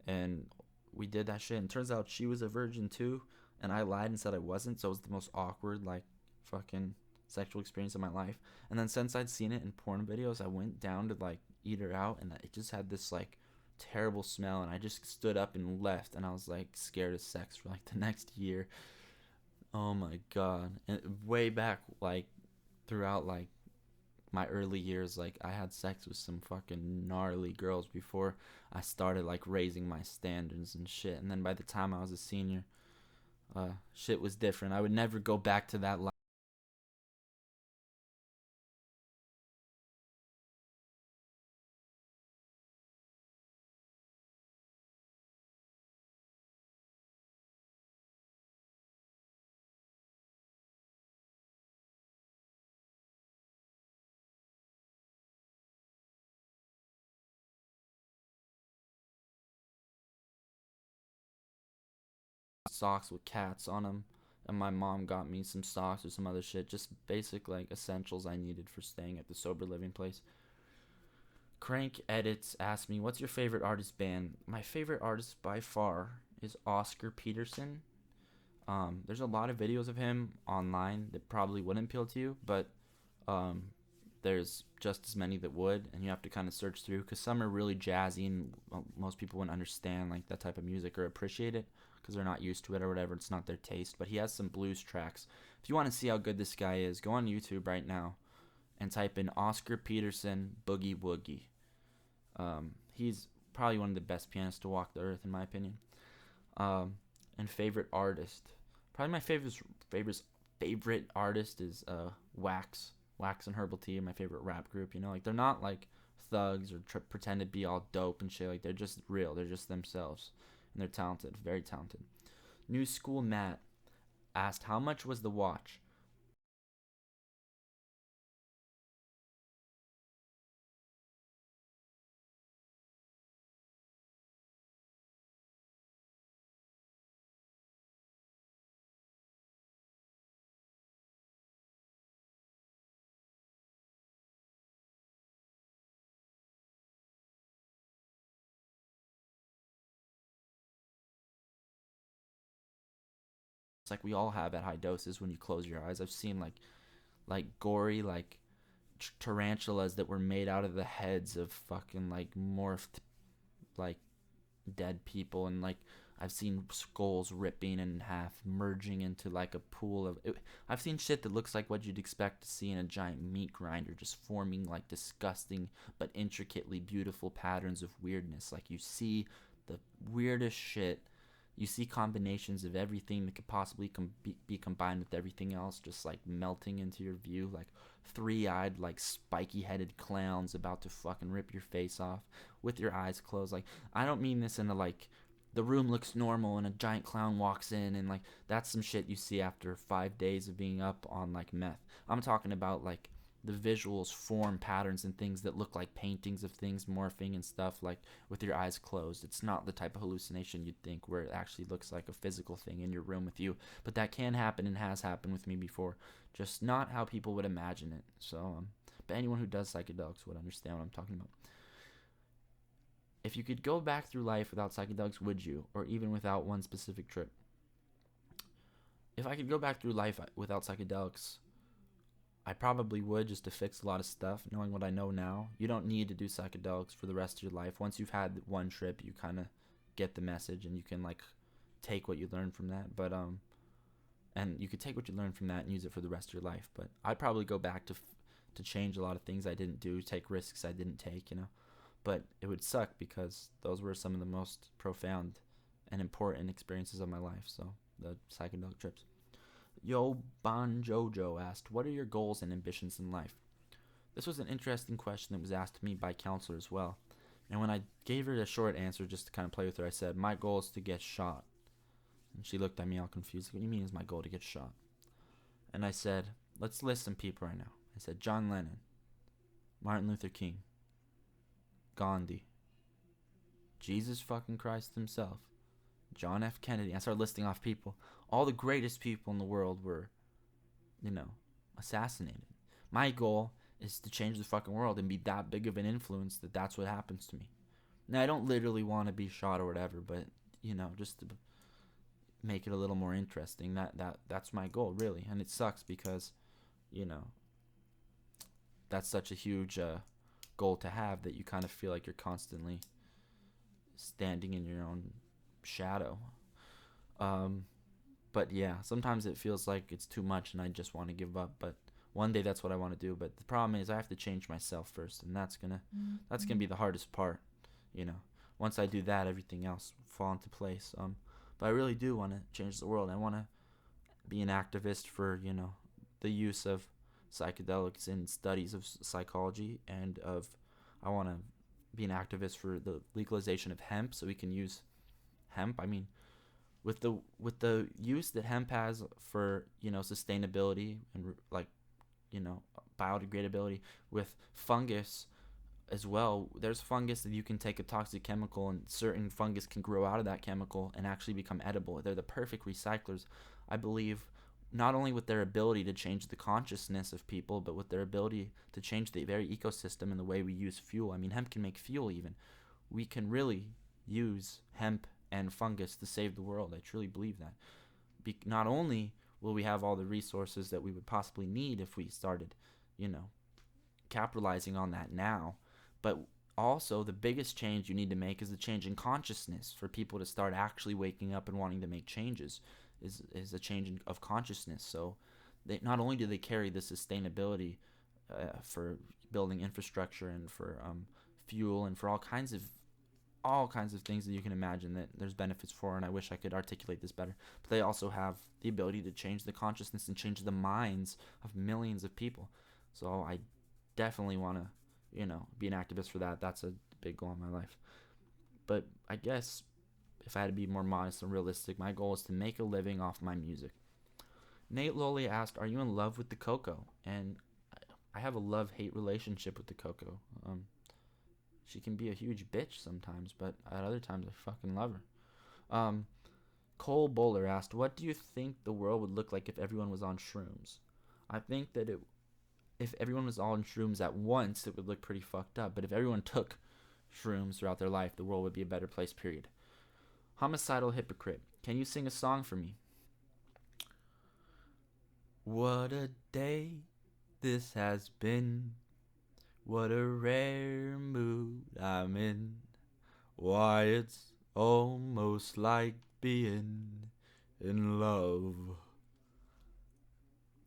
And we did that shit, and turns out she was a virgin too, and I lied and said I wasn't, so it was the most awkward, like, fucking sexual experience of my life. And then since I'd seen it in porn videos, I went down to, like, eat her out, and it just had this, like, terrible smell, and I just stood up and left, and I was, like, scared of sex for, like, the next year. Oh, my God. And way back, like, throughout, like, my early years, like, I had sex with some fucking gnarly girls before I started, like, raising my standards and shit. And then by the time I was a senior, shit was different. I would never go back to that life. socks with cats on them, and my mom got me some socks or some other shit, just basic like essentials I needed for staying at the sober living place. Crank Edits asked me, "What's your favorite artist band?" My favorite artist by far is Oscar Peterson. There's a lot of videos of him online that probably wouldn't appeal to you, but um, there's just as many that would, and you have to kind of search through because some are really jazzy and most people wouldn't understand like that type of music or appreciate it because they're not used to it or whatever. It's not their taste, but he has some blues tracks. If you want to see how good this guy is, go on YouTube right now and type in Oscar Peterson Boogie Woogie. He's probably one of the best pianists to walk the earth, in my opinion. And favorite artist, probably my favorite artist is Wax. Wax and Herbal Tea are my favorite rap group. You know, like they're not like thugs or pretend to be all dope and shit. Like they're just real. They're just themselves, and they're talented, very talented. New School Matt asked, "How much was the watch?" It's like we all have at high doses when you close your eyes. I've seen like gory like tarantulas that were made out of the heads of fucking like morphed like dead people, and like I've seen skulls ripping in half, merging into like a pool of it. I've seen shit that looks like what you'd expect to see in a giant meat grinder, just forming like disgusting but intricately beautiful patterns of weirdness. Like you see the weirdest shit. You see combinations of everything that could possibly be combined with everything else, just like melting into your view, like three-eyed, like spiky-headed clowns about to fucking rip your face off with your eyes closed. Like I don't mean this in a like the room looks normal and a giant clown walks in and like that's some shit you see after 5 days of being up on like meth. I'm talking about like the visuals form patterns and things that look like paintings of things morphing and stuff like with your eyes closed. It's not the type of hallucination you'd think where it actually looks like a physical thing in your room with you, but that can happen and has happened with me before, just not how people would imagine it. So but anyone who does psychedelics would understand what I'm talking about. If you could go back through life without psychedelics, would you? Or even without one specific trip? If I could go back through life without psychedelics, I probably would, just to fix a lot of stuff, knowing what I know now. You don't need to do psychedelics for the rest of your life. Once you've had one trip, you kind of get the message and you can like take what you learn from that. But and you could take what you learn from that and use it for the rest of your life. But I'd probably go back to change a lot of things I didn't do, take risks I didn't take, you know. But it would suck because those were some of the most profound and important experiences of my life. So the psychedelic trips. Yo Bon Jojo asked, "What are your goals and ambitions in life?" This was an interesting question that was asked to me by a counselor as well. And when I gave her a short answer just to kind of play with her, I said, "My goal is to get shot." And she looked at me all confused. "What do you mean is my goal to get shot?" And I said, "Let's list some people right now." I said, John Lennon, Martin Luther King, Gandhi, Jesus fucking Christ himself, John F. Kennedy. I started listing off people. All the greatest people in the world were, you know, assassinated. My goal is to change the fucking world and be that big of an influence that that's what happens to me. Now, I don't literally want to be shot or whatever, but, you know, just to make it a little more interesting. That's my goal, really. And it sucks because, you know, that's such a huge goal to have that you kind of feel like you're constantly standing in your own shadow. Um, but yeah, sometimes it feels like it's too much and I just want to give up. But one day that's what I want to do. But the problem is I have to change myself first, and that's gonna be the hardest part. You know, once I do that, everything else will fall into place. But I really do want to change the world. I want to be an activist for the use of psychedelics in studies of psychology and of I want to be an activist for the legalization of hemp so we can use hemp. I mean, with the use that hemp has for sustainability and like biodegradability with fungus, as well, there's fungus that you can take a toxic chemical, and certain fungus can grow out of that chemical and actually become edible. They're the perfect recyclers, I believe, not only with their ability to change the consciousness of people, but with their ability to change the very ecosystem and the way we use fuel. I mean, hemp can make fuel even. We can really use hemp and fungus to save the world. I truly believe that. Not only will we have all the resources that we would possibly need if we started, you know, capitalizing on that now, but also the biggest change you need to make is the change in consciousness for people to start actually waking up and wanting to make changes. Is a change of consciousness. So they not only do they carry the sustainability for building infrastructure and for fuel and for all kinds of things that you can imagine that there's benefits for, and I wish I could articulate this better. But they also have the ability to change the consciousness and change the minds of millions of people. So I definitely want to, be an activist for that. That's a big goal in my life. But I guess if I had to be more modest and realistic, my goal is to make a living off my music. Nate Lowley asked, "Are you in love with the Coco?" And I have a love-hate relationship with the Coco. She can be a huge bitch sometimes, but at other times I fucking love her. Cole Bowler asked, "What do you think the world would look like if everyone was on shrooms?" I think that if everyone was all on shrooms at once, it would look pretty fucked up. But if everyone took shrooms throughout their life, the world would be a better place, period. Homicidal Hypocrite, "Can you sing a song for me?" What a day this has been. What a rare mood I'm in. Why, it's almost like being in love.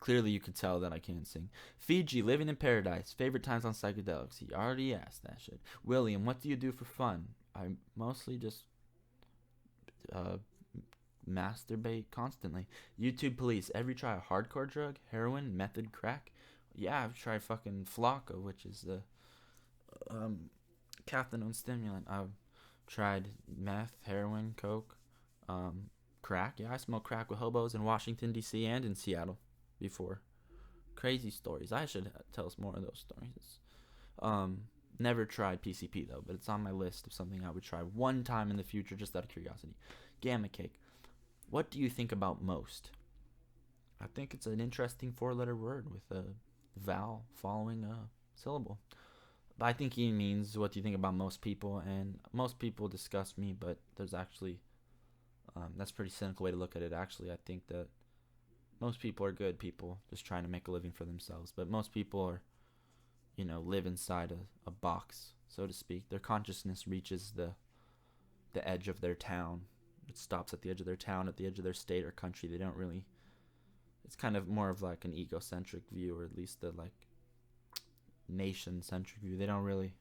Clearly, you can tell that I can't sing. Fiji, Living in Paradise. Favorite times on psychedelics. He already asked that shit. William, what do you do for fun? I mostly just masturbate constantly. YouTube Police, ever try a hardcore drug? Heroin, method, crack? Yeah, I've tried fucking Flocka, which is the cathinone stimulant. I've tried meth, heroin, coke, crack. Yeah, I smoked crack with hobos in Washington, D.C. and in Seattle before. Crazy stories. I should tell us more of those stories. Never tried PCP though, but it's on my list of something I would try one time in the future just out of curiosity. Gamma Cake, what do you think about most? I think it's an interesting four-letter word with a vowel following a syllable. But I think he means, what do you think about most people? And most people disgust me, but there's actually, that's a pretty cynical way to look at it. Actually, I think that most people are good people just trying to make a living for themselves. But most people are, live inside a box, so to speak. Their consciousness reaches the edge of their town. It stops at the edge of their town, at the edge of their state or country. They don't really, it's kind of more of like an egocentric view, or at least the like nation-centric view. They don't really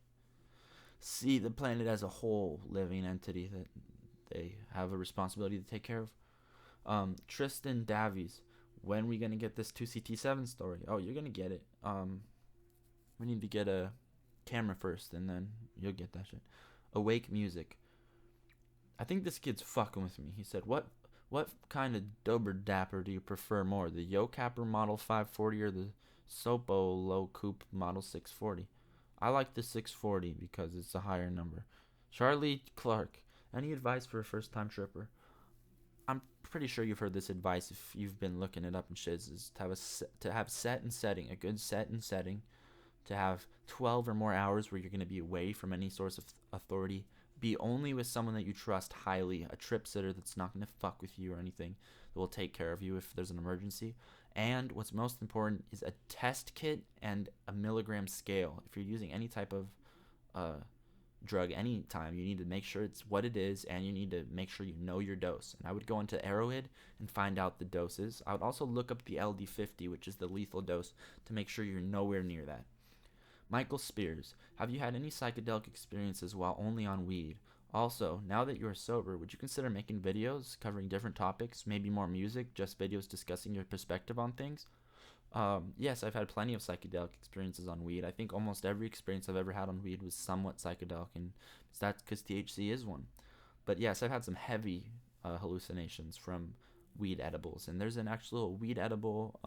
see the planet as a whole living entity that they have a responsibility to take care of. Tristan Davies, when are we gonna get this 2CT7 story? Oh, you're gonna get it. We need to get a camera first, and then you'll get that shit. Awake Music, I think this kid's fucking with me. He said, what kind of dober dapper do you prefer more, the Yo Capper Model 540 or the Sopo Low Coupe Model 640? I like the 640 because it's a higher number. Charlie Clark, any advice for a first-time tripper? I'm pretty sure you've heard this advice if you've been looking it up and shit. Is to have set and setting, a good set and setting, to have 12 or more hours where you're going to be away from any source of authority. Be only with someone that you trust highly, a trip sitter that's not going to fuck with you or anything, that will take care of you if there's an emergency. And what's most important is a test kit and a milligram scale. If you're using any type of drug anytime, you need to make sure it's what it is, and you need to make sure you know your dose. And I would go into Arrowhead and find out the doses. I would also look up the LD50, which is the lethal dose, to make sure you're nowhere near that. Michael Spears, have you had any psychedelic experiences while only on weed? Also, now that you are sober, would you consider making videos covering different topics, maybe more music, just videos discussing your perspective on things? Yes, I've had plenty of psychedelic experiences on weed. I think almost every experience I've ever had on weed was somewhat psychedelic, and that's because THC is one. But yes, I've had some heavy hallucinations from weed edibles, and there's an actual weed edible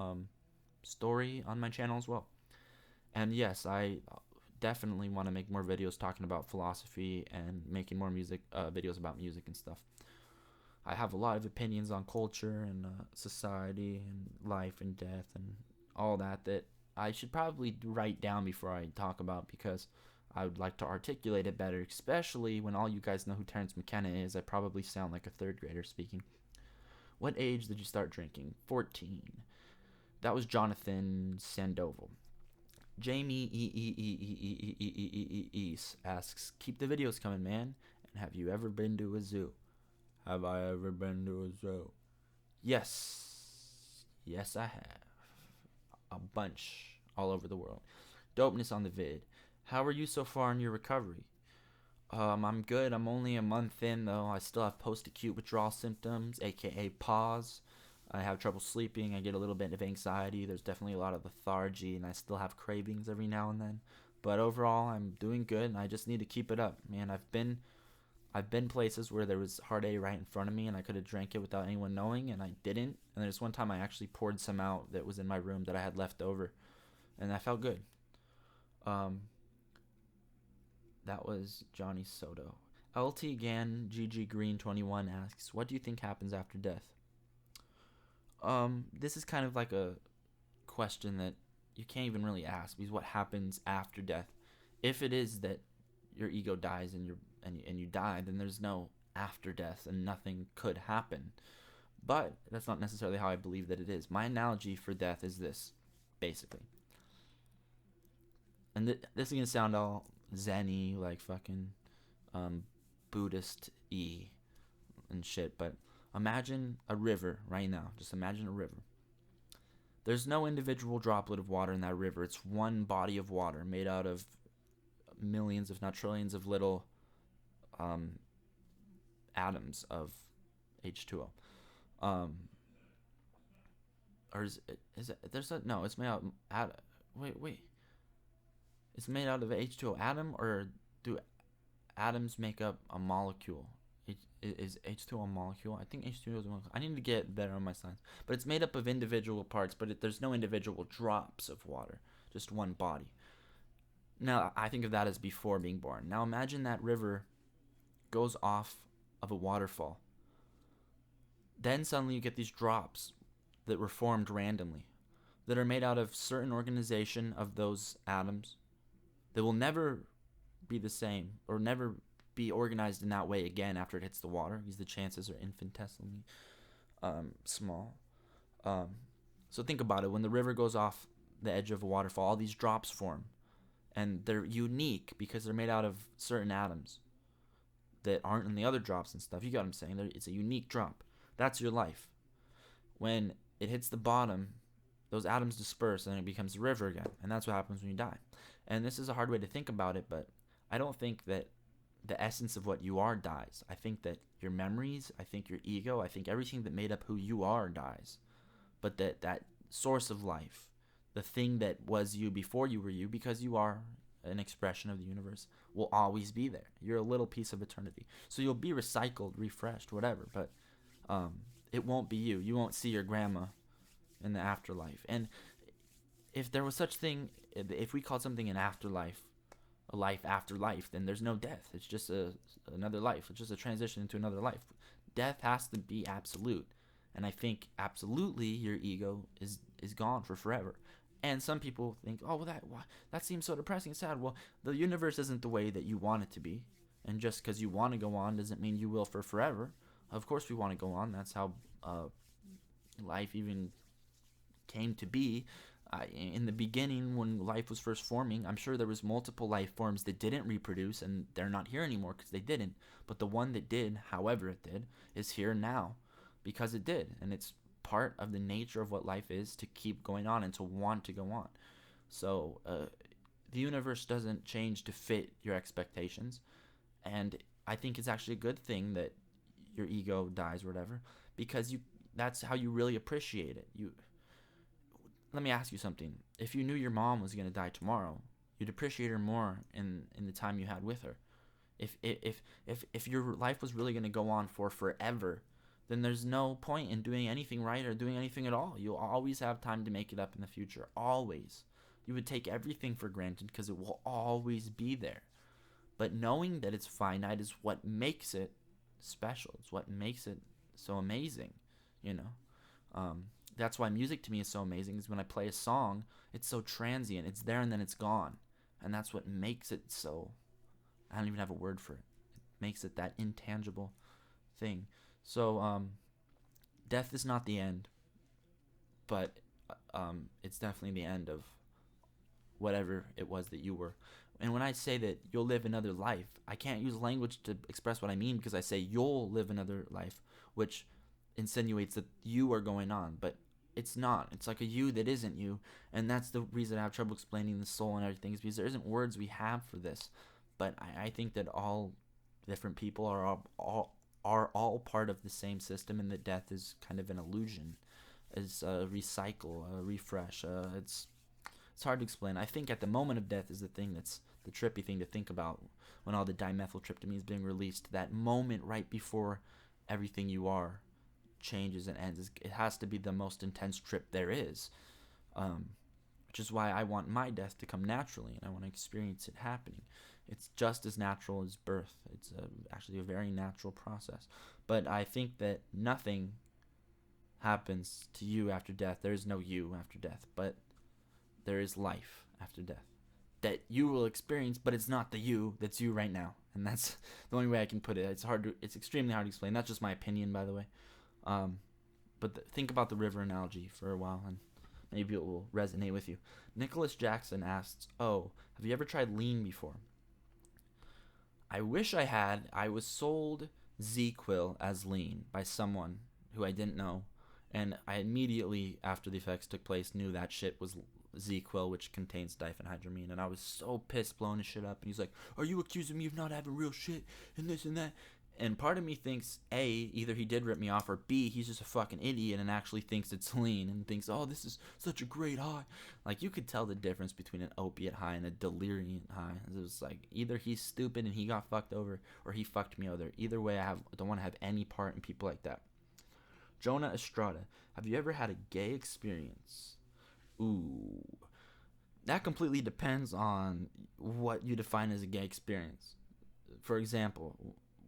story on my channel as well. And yes, I definitely want to make more videos talking about philosophy and making more music videos about music and stuff. I have a lot of opinions on culture and society and life and death and all that I should probably write down before I talk about, because I would like to articulate it better, especially when all you guys know who Terrence McKenna is. I probably sound like a third grader speaking. What age did you start drinking? 14. That was Jonathan Sandoval. Jamie asks, keep the videos coming, man. And have you ever been to a zoo? Have I ever been to a zoo? Yes. Yes, I have. A bunch all over the world. Dopeness on the vid. How are you so far in your recovery? I'm good. I'm only a month in, though. I still have post-acute withdrawal symptoms, aka pause. I have trouble sleeping. I get a little bit of anxiety. There's definitely a lot of lethargy, and I still have cravings every now and then. But overall, I'm doing good, and I just need to keep it up. Man, I've been places where there was hard A right in front of me, and I could have drank it without anyone knowing, and I didn't. And there's one time I actually poured some out that was in my room that I had left over, and I felt good. That was Johnny Soto. LT Gan GG Green 21 asks, what do you think happens after death? This is kind of like a question that you can't even really ask, because what happens after death? If it is that your ego dies and you die, then there's no after death and nothing could happen. But that's not necessarily how I believe that it is. My analogy for death is this, basically. And this is gonna sound all zen-y, like fucking Buddhist-y and shit, but imagine a river right now. Just imagine a river. There's no individual droplet of water in that river. It's one body of water made out of millions, if not trillions, of little atoms of H2O. Or is it there's a no? It's made out. Wait. It's made out of H2O atom, or do atoms make up a molecule? Is H2O a molecule? I think H2O is a molecule. I need to get better on my science. But it's made up of individual parts, but there's no individual drops of water, just one body. Now, I think of that as before being born. Now, imagine that river goes off of a waterfall. Then suddenly you get these drops that were formed randomly, that are made out of certain organization of those atoms that will never be the same, or never be organized in that way again after it hits the water, because the chances are infinitesimally small. So think about it. When the river goes off the edge of a waterfall, all these drops form, and they're unique because they're made out of certain atoms that aren't in the other drops and stuff. You got what I'm saying? It's a unique drop. That's your life. When it hits the bottom, those atoms disperse and it becomes a river again, and that's what happens when you die. And this is a hard way to think about it, but I don't think that the essence of what you are dies. I think that your memories, I think your ego, I think everything that made up who you are dies. But that source of life, the thing that was you before you were you, because you are an expression of the universe, will always be there. You're a little piece of eternity. So you'll be recycled, refreshed, whatever, but it won't be you. You won't see your grandma in the afterlife. And if there was such thing, if we called something an afterlife, a life after life, then there's no death. It's just another life. It's just a transition into another life. Death has to be absolute. And I think absolutely your ego is gone for forever. And some people think, oh, well, that seems so depressing and sad. Well, the universe isn't the way that you want it to be. And just because you want to go on doesn't mean you will for forever. Of course we want to go on. That's how life even came to be. In the beginning, when life was first forming, I'm sure there was multiple life forms that didn't reproduce, and they're not here anymore because they didn't. But the one that did, however it did, is here now because it did. And it's part of the nature of what life is, to keep going on and to want to go on. So the universe doesn't change to fit your expectations. And I think it's actually a good thing that your ego dies or whatever, because that's how you really appreciate it. Let me ask you something. If you knew your mom was going to die tomorrow, you'd appreciate her more in the time you had with her. If your life was really going to go on for forever, then there's no point in doing anything right or doing anything at all. You'll always have time to make it up in the future. Always. You would take everything for granted because it will always be there. But knowing that it's finite is what makes it special. It's what makes it so amazing, you know. That's why music to me is so amazing. Is when I play a song, it's so transient. It's there and then it's gone, and that's what makes it so. I don't even have a word for it. It makes it that intangible thing. So death is not the end, but it's definitely the end of whatever it was that you were. And when I say that you'll live another life, I can't use language to express what I mean, because I say you'll live another life, which insinuates that you are going on, but it's not. It's like a you that isn't you, and that's the reason I have trouble explaining the soul and everything, is because there isn't words we have for this. But I think that all different people are all part of the same system, and that death is kind of an illusion, is a recycle, a refresh. It's hard to explain. I think at the moment of death is the thing that's the trippy thing to think about, when all the dimethyltryptamine is being released. That moment right before everything you are changes and ends. It has to be the most intense trip there is, which is why I want my death to come naturally, and I want to experience it happening. It's just as natural as birth. It's actually a very natural process. But I think that nothing happens to you after death. There is no you after death, but there is life after death that you will experience, but it's not the you that's you right now. And that's the only way I can put it. It's extremely hard to explain. That's just my opinion, by the way. But think about the river analogy for a while, and maybe it will resonate with you. Nicholas Jackson asks, "Oh, have you ever tried lean before?" I wish I had. I was sold Z-Quil as lean by someone who I didn't know, and I immediately, after the effects took place, knew that shit was Z-Quil, which contains diphenhydramine, and I was so pissed, blowing his shit up. And he's like, "Are you accusing me of not having real shit and this and that?" And part of me thinks, A, either he did rip me off, or B, he's just a fucking idiot and actually thinks it's lean and thinks, "Oh, this is such a great high." Like, you could tell the difference between an opiate high and a delirium high. It was like, either he's stupid and he got fucked over, or he fucked me over. Either way, I don't want to have any part in people like that. Jonah Estrada, have you ever had a gay experience? Ooh. That completely depends on what you define as a gay experience. For example,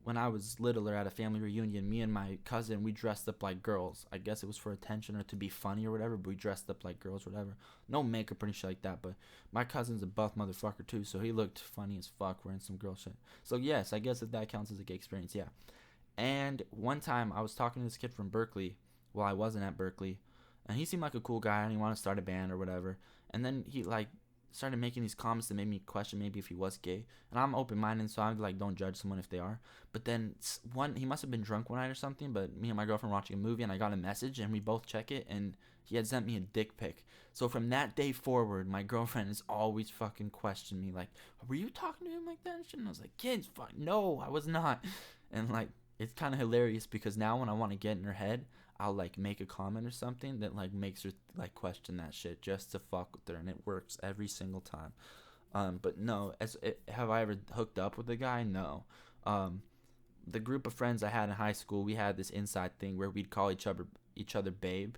when I was littler at a family reunion, me and my cousin, we dressed up like girls. I guess it was for attention or to be funny or whatever, but we dressed up like girls or whatever. No makeup or anything like that, but my cousin's a buff motherfucker too, so he looked funny as fuck wearing some girl shit. So yes, I guess if that counts as a gay experience, yeah. And one time I was talking to this kid from Berkeley while I wasn't at Berkeley, and he seemed like a cool guy and he wanted to start a band or whatever. And then he started making these comments that made me question maybe if he was gay. And I'm open-minded, so I'm like, don't judge someone if they are. But then he must have been drunk one night or something, but me and my girlfriend were watching a movie, and I got a message, and we both check it, and he had sent me a dick pic. So from that day forward, my girlfriend has always fucking questioned me, like, "Were you talking to him like that?" And I was like, "Kids, fuck, no, I was not." And like, it's kind of hilarious, because now when I want to get in her head, I'll like make a comment or something that like makes her like question that shit just to fuck with her, and it works every single time. But no, have I ever hooked up with a guy? No. The group of friends I had in high school, we had this inside thing where we'd call each other babe.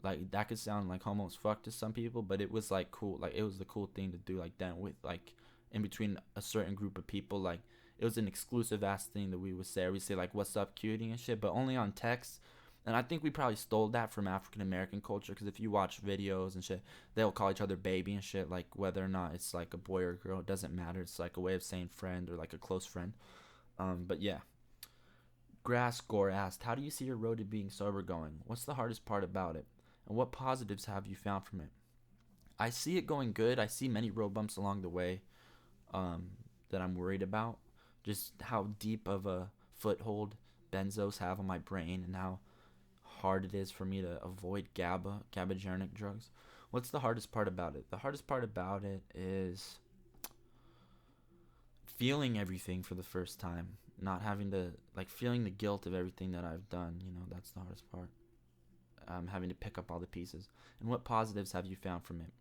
Like, that could sound like homo as fuck to some people, but it was like cool. Like, it was the cool thing to do like that with, like, in between a certain group of people. Like, it was an exclusive ass thing that we would say. We'd say like, "What's up, cutie?" and shit, but only on text. And I think we probably stole that from African American culture, because if you watch videos and shit, they'll call each other baby and shit, like whether or not it's like a boy or a girl, it doesn't matter. It's like a way of saying friend or like a close friend. But yeah. Grass Gore asked, "How do you see your road to being sober going? What's the hardest part about it? And what positives have you found from it?" I see it going good. I see many road bumps along the way that I'm worried about. Just how deep of a foothold benzos have on my brain, and how hard it is for me to avoid GABAergic drugs. What's the hardest part about it? The hardest part about it is feeling everything for the first time, not having to, like, feeling the guilt of everything that I've done. That's the hardest part. Having to pick up all the pieces. And what positives have you found from it?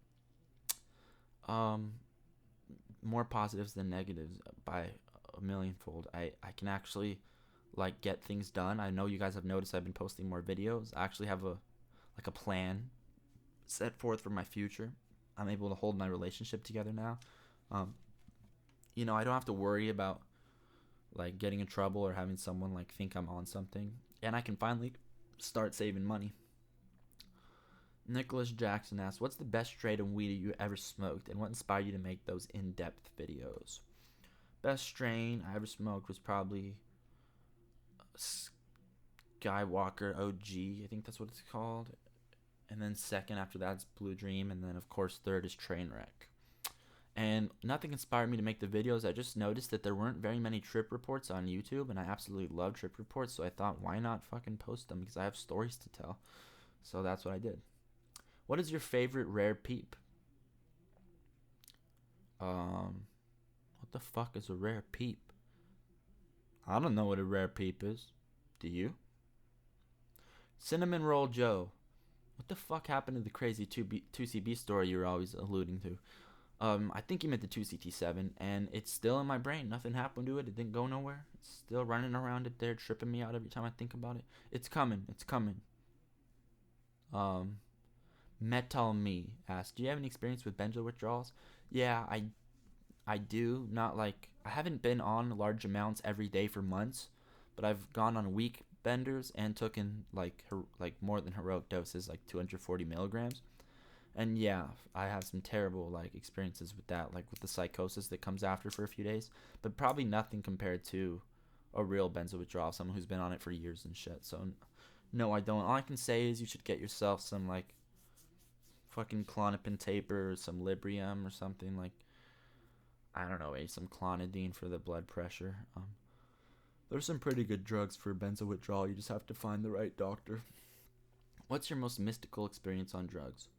More positives than negatives by a millionfold. I can actually like get things done. I know you guys have noticed I've been posting more videos. I actually have a plan set forth for my future. I'm able to hold my relationship together now. Um, I don't have to worry about like getting in trouble or having someone like think I'm on something, and I can finally start saving money. Nicholas Jackson asks, "What's the best strain of weed you ever smoked, and what inspired you to make those in-depth videos?" Best strain I ever smoked was probably Skywalker OG. I think that's what it's called. And then second after that is Blue Dream, and then of course third is Trainwreck. And nothing inspired me to make the videos. I just noticed that there weren't very many trip reports on YouTube, and I absolutely love trip reports, so I thought, why not fucking post them, because I have stories to tell. So that's what I did. What is your favorite rare peep? What the fuck is a rare peep? I don't know what a rare peep is. Do you? Cinnamon Roll Joe. What the fuck happened to the crazy 2CB story you were always alluding to? I think you meant the 2CT7, and it's still in my brain. Nothing happened to it. It didn't go nowhere. It's still running around it there, tripping me out every time I think about it. It's coming. It's coming. Metal Me asked, "Do you have any experience with benzo withdrawals?" Yeah, I do. Not like, I haven't been on large amounts every day for months, but I've gone on week benders and taken like more than heroic doses, like 240 milligrams. And yeah, I have some terrible like experiences with that, like with the psychosis that comes after for a few days. But probably nothing compared to a real benzo withdrawal, someone who's been on it for years and shit. So no, I don't. All I can say is you should get yourself some like fucking Klonopin taper or some Librium or something, like, I don't know, some clonidine for the blood pressure. There's some pretty good drugs for benzo withdrawal. You just have to find the right doctor. What's your most mystical experience on drugs?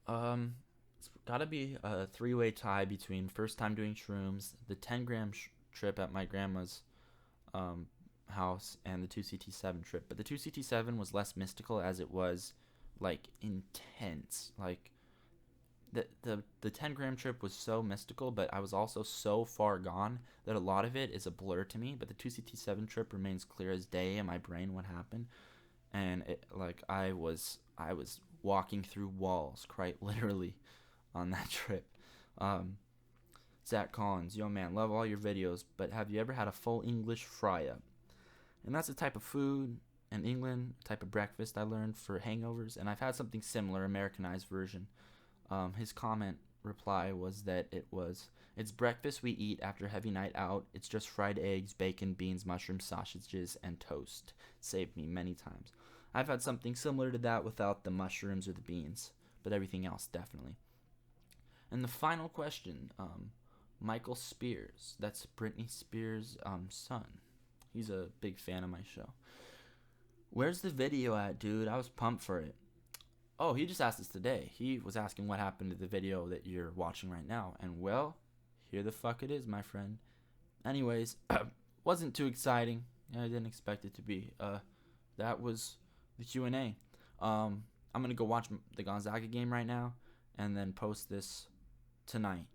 It's gotta be a three-way tie between first time doing shrooms, the 10-gram trip at my grandma's house, and the 2CT7 trip. But the 2CT7 was less mystical, as it was like intense. Like the 10-gram trip was so mystical, but I was also so far gone that a lot of it is a blur to me. But the 2CT7 trip remains clear as day in my brain what happened, and I was walking through walls, quite literally, on that trip. Zach Collins, yo man, love all your videos, but have you ever had a full English fry up? And that's a type of food in England, type of breakfast I learned for hangovers, and I've had something similar, Americanized version. His comment reply was that it's breakfast we eat after a heavy night out. It's just fried eggs, bacon, beans, mushrooms, sausages, and toast. Saved me many times. I've had something similar to that without the mushrooms or the beans, but everything else definitely. And the final question, Michael Spears. That's Britney Spears' son. He's a big fan of my show. Where's the video at, dude? I was pumped for it. Oh, he just asked us today. He was asking what happened to the video that you're watching right now. And well, here the fuck it is, my friend. Anyways, wasn't too exciting. I didn't expect it to be. That was the Q&A. I'm going to go watch the Gonzaga game right now and then post this tonight.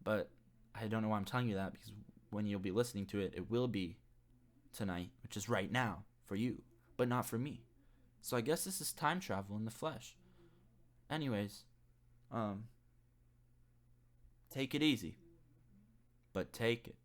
But I don't know why I'm telling you that, because when you'll be listening to it, it will be tonight, which is right now for you, but not for me. So I guess this is time travel in the flesh. Anyways, take it easy, but take it.